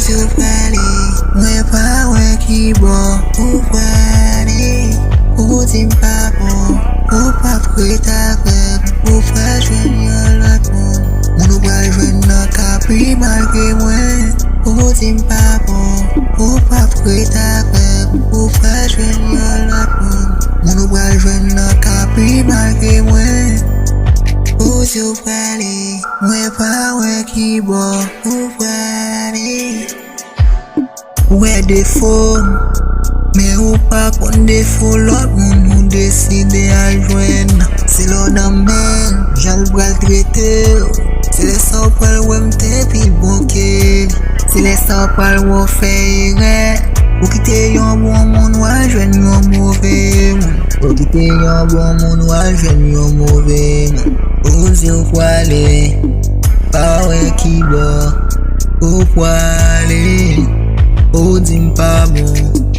you pali, mwen pa wè ki bon. Ou pali, ou dim pa bon. Ou pa preta vek, ou pa jwen yon lot moun. Moun ou pa jwen nan kapri malke mwen. Ou dim pa bon, ou pa preta vek, ou pa jwen yon lot moun. Moun ou pa jwen nan kapri malke mwen. Ou you pali, mwen pa wè ki bon. Ou pali, wè defo, men ou pa kon defo lot moun ou deside a jwen. Se lo nan men, jal bral trete. Se le sa ou pal wè mte pil bonke. Se le sa ou pal wè fè ire. Ou kite yon bon moun wè jwen yon mouve moun. Ou kite yon bon moun wè jwen yon mouve moun. Ou you pali, pa wè ki bon. Ou pali, ou dim pa bon.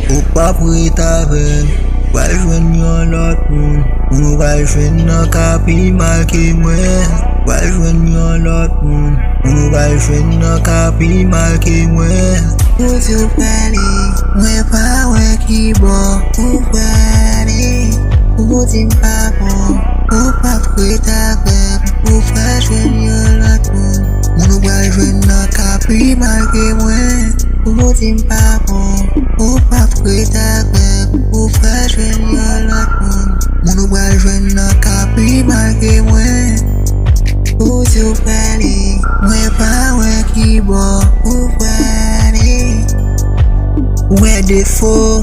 Ou pa preta vek, wal jwen yon lot moun. Moun wal jwen nan kapi malke mwen. Wal jwen yon lot moun. Moun wal jwen nan kapi malke mwen. Ou you pali, mwen pa wè ki bon. Ou pali, ou dim pa bon. Ou pa preta vek, ou pa jwen yon lot moun. Moun wal jwen nan kapi malke mwen. Ou dim pa bon, ou pa preta vek, ou pa jwen yon lot moun. Moun wal jwen nan kapi malke mwen. Ou you pali, mwen pa wè ki bon. Ou pali, wè defo,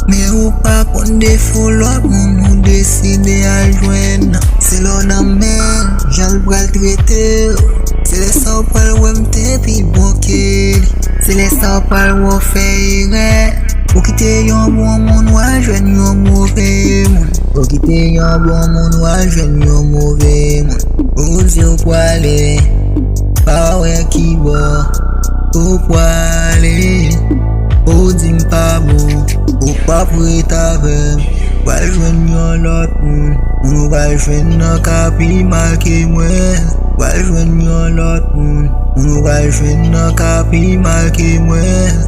men ou pa kon defo lot moun ou deside a jwen. Se lo nan men, jal bral trete. Se le sa ou pal wè mte pil bonke. Se le sa ou pal wè fè ire. Ou kite yon bon moun wè jwen yon mouve moun. Ou kite yon bon moun wè jwen yon mouve moun. Ou you pali, pa wè ki bon. Ou pali, ou dim pa bon. Ou pa preta vek, wal jwen yon lot moun. Moun wal jwen nan kapi malke mwen. Wal jwen yon lot moun. Moun wal jwen nan kapi malke mwen.